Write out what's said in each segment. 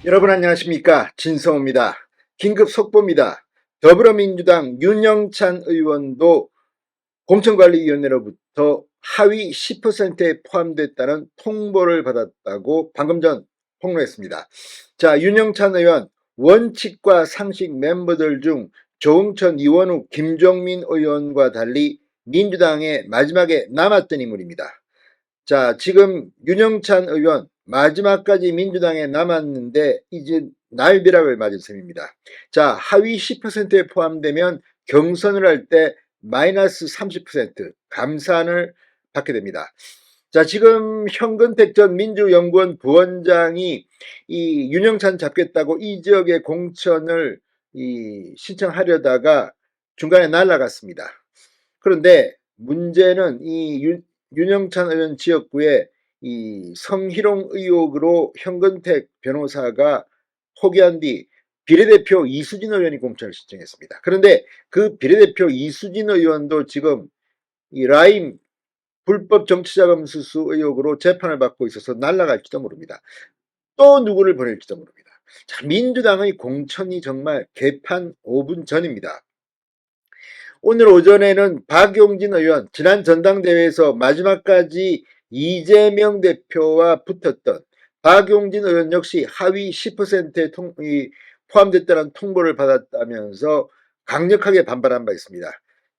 여러분 안녕하십니까, 진성호입니다. 긴급 속보입니다. 더불어민주당 윤영찬 의원도 공천관리위원회로부터 하위 10%에 포함됐다는 통보를 받았다고 방금 전 폭로했습니다. 자, 윤영찬 의원 원칙과 상식 멤버들 중 조응천, 이원욱, 김종민 의원과 달리 민주당에 마지막에 남았던 인물입니다. 자, 지금 윤영찬 의원 마지막까지 민주당에 남았는데 이제 날벼락을 맞은 셈입니다. 자, 하위 10%에 포함되면 경선을 할 때 마이너스 30% 감산을 받게 됩니다. 자, 지금 현근택 전 민주연구원 부원장이 이 윤영찬 잡겠다고 이 지역의 공천을 신청하려다가 중간에 날아갔습니다. 그런데 문제는 이 윤영찬 의원 지역구에 이 성희롱 의혹으로 현근택 변호사가 포기한 뒤 비례대표 이수진 의원이 공천을 신청했습니다. 그런데 그 비례대표 이수진 의원도 지금 이 라임 불법 정치자금 수수 의혹으로 재판을 받고 있어서 날아갈지도 모릅니다. 또 누구를 보낼지도 모릅니다. 자, 민주당의 공천이 정말 개판 5분 전입니다. 오늘 오전에는 박용진 의원, 지난 전당대회에서 마지막까지 이재명 대표와 붙었던 박용진 의원 역시 하위 10%에 포함됐다는 통보를 받았다면서 강력하게 반발한 바 있습니다.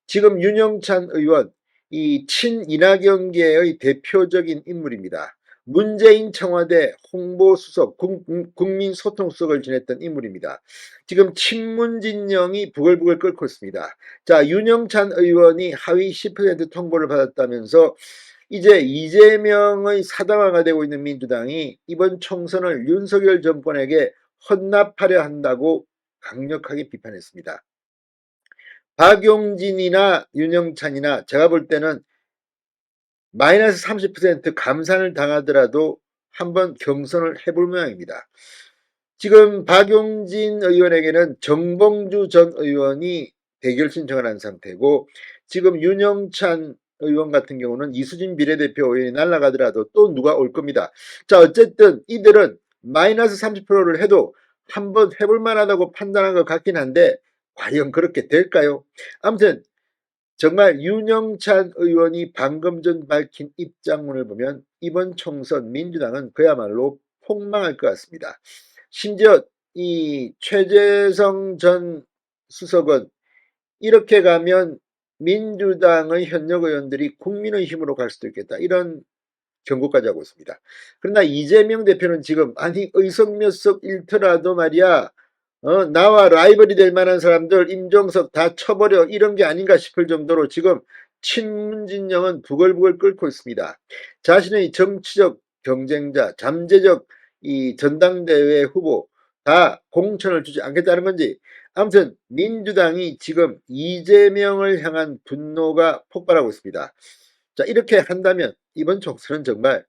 지금 윤영찬 의원, 이 친이낙연계의 대표적인 인물입니다. 문재인 청와대 홍보수석, 국민소통수석을 지냈던 인물입니다. 지금 친문진영이 부글부글 끓고 있습니다. 자, 윤영찬 의원이 하위 10% 통보를 받았다면서 이제 이재명의 사당화가 되고 있는 민주당이 이번 총선을 윤석열 정권에게 헌납하려 한다고 강력하게 비판했습니다. 박용진이나 윤영찬이나 제가 볼 때는 마이너스 30% 감산을 당하더라도 한번 경선을 해볼 모양입니다. 지금 박용진 의원에게는 정봉주 전 의원이 대결 신청을 한 상태고, 지금 윤영찬 의원 같은 경우는 이수진 비례대표 의원이 날아가더라도 또 누가 올 겁니다. 자, 어쨌든 이들은 마이너스 30%를 해도 한번 해볼 만하다고 판단한 것 같긴 한데 과연 그렇게 될까요? 아무튼 정말 윤영찬 의원이 방금 전 밝힌 입장문을 보면 이번 총선 민주당은 그야말로 폭망할 것 같습니다. 심지어 이 최재성 전 수석은 이렇게 가면 민주당의 현역 의원들이 국민의힘으로 갈 수도 있겠다, 이런 경고까지 하고 있습니다. 그러나 이재명 대표는 지금 아니 의석 몇 석 잃더라도 말이야, 나와 라이벌이 될 만한 사람들 임종석 다 쳐버려, 이런 게 아닌가 싶을 정도로 지금 친문진영은 부글부글 끓고 있습니다. 자신의 정치적 경쟁자, 잠재적 이 전당대회 후보 다 공천을 주지 않겠다는 건지, 아무튼 민주당이 지금 이재명을 향한 분노가 폭발하고 있습니다. 자, 이렇게 한다면 이번 총선은 정말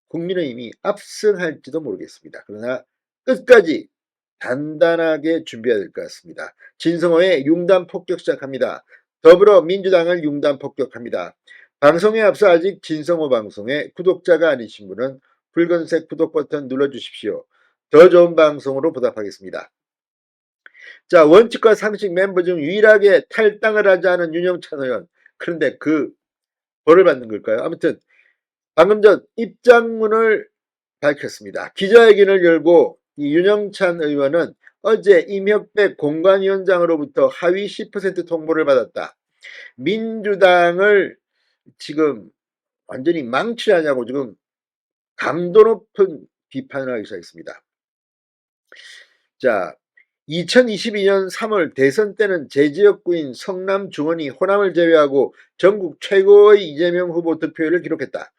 국민의힘이 압승할지도 모르겠습니다. 그러나 끝까지 단단하게 준비해야 될 것 같습니다. 진성호의 융단 폭격 시작합니다. 더불어민주당을 융단 폭격합니다. 방송에 앞서 아직 진성호 방송에 구독자가 아니신 분은 붉은색 구독 버튼 눌러주십시오. 더 좋은 방송으로 보답하겠습니다. 자, 원칙과 상식 멤버 중 유일하게 탈당을 하지 않은 윤영찬 의원. 그런데 그 벌을 받는 걸까요? 아무튼 방금 전 입장문을 밝혔습니다. 기자회견을 열고 이 윤영찬 의원은 어제 임혁백 공관위원장으로부터 하위 10% 통보를 받았다, 민주당을 지금 완전히 망치하냐고 지금 강도 높은 비판을 하기 시작했습니다. 자, 2022년 3월 대선 때는 제 지역구인 성남 중원이 호남을 제외하고 전국 최고의 이재명 후보 득표율을 기록했다.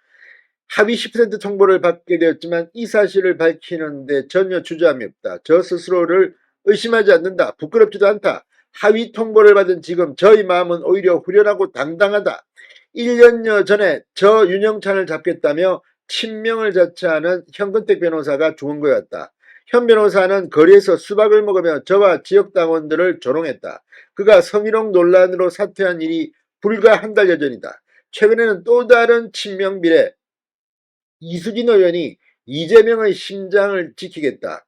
합의 10% 통보를 받게 되었지만 이 사실을 밝히는데 전혀 주저함이 없다. 저 스스로를 의심하지 않는다. 부끄럽지도 않다. 하위 통보를 받은 지금 저희 마음은 오히려 후련하고 당당하다. 1년여 전에 저 윤영찬을 잡겠다며 친명을 자처하는 현근택 변호사가 죽은 거였다. 현 변호사는 거리에서 수박을 먹으며 저와 지역당원들을 조롱했다. 그가 성희롱 논란으로 사퇴한 일이 불과 한 달여 전이다. 최근에는 또 다른 친명 비례 이수진 의원이 이재명의 심장을 지키겠다,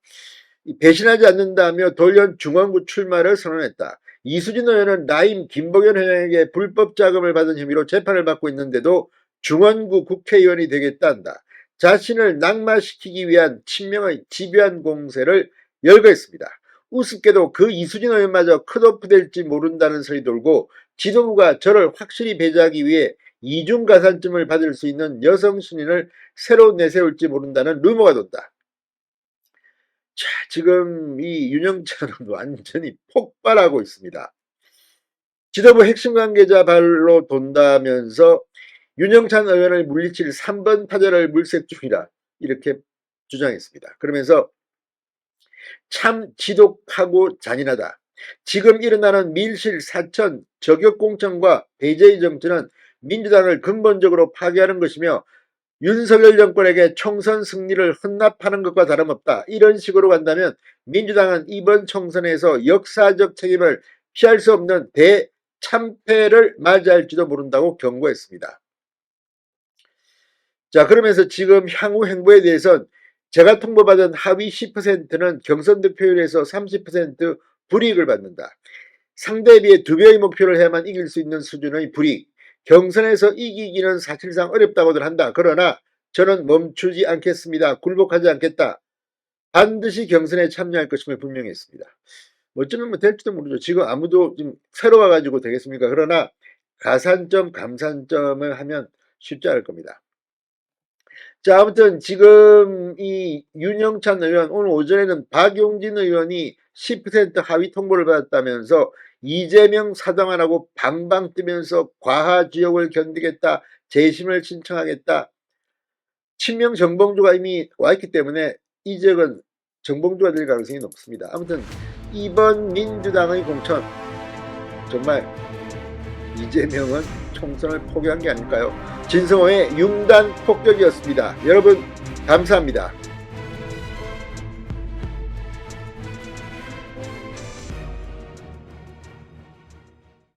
배신하지 않는다며 돌연 중원구 출마를 선언했다. 이수진 의원은 라임 김봉현 회장에게 불법 자금을 받은 혐의로 재판을 받고 있는데도 중원구 국회의원이 되겠다한다. 자신을 낙마시키기 위한 친명의 집요한 공세를 열거했습니다. 우습게도 그 이수진 의원마저 컷오프 될지 모른다는 설이 돌고 지도부가 저를 확실히 배제하기 위해 이중가산점을 받을 수 있는 여성 신인을 새로 내세울지 모른다는 루머가 돈다. 자, 지금 이 윤영찬은 완전히 폭발하고 있습니다. 지도부 핵심 관계자 발로 돈다면서 윤영찬 의원을 물리칠 3번 타자를 물색 중이라 이렇게 주장했습니다. 그러면서 참 지독하고 잔인하다. 지금 일어나는 밀실 사천 저격공천과 배제의 정치는 민주당을 근본적으로 파괴하는 것이며 윤석열 정권에게 총선 승리를 헌납하는 것과 다름없다. 이런 식으로 간다면 민주당은 이번 총선에서 역사적 책임을 피할 수 없는 대참패를 맞이할지도 모른다고 경고했습니다. 자, 그러면서 지금 향후 행보에 대해서는 제가 통보받은 하위 10%는 경선 득표율에서 30% 불이익을 받는다. 상대에 비해 2배의 목표를 해야만 이길 수 있는 수준의 불이익. 경선에서 이기기는 사실상 어렵다고들 한다. 그러나 저는 멈추지 않겠습니다. 굴복하지 않겠다. 반드시 경선에 참여할 것임을 분명히 했습니다. 어쩌면 뭐 될지도 모르죠. 지금 아무도 지금 새로 와가지고 되겠습니까? 그러나 가산점, 감산점을 하면 쉽지 않을 겁니다. 자, 아무튼 지금 이 윤영찬 의원, 오늘 오전에는 박용진 의원이 10% 하위 통보를 받았다면서 이재명 사당하라고 방방 뜨면서 과하지옥을 견디겠다, 재심을 신청하겠다. 친명 정봉주가 이미 와있기 때문에 이 지역은 정봉주가 될 가능성이 높습니다. 아무튼 이번 민주당의 공천, 정말 이재명은 총선을 포기한 게 아닐까요? 진성호의 융단 폭격이었습니다. 여러분 감사합니다.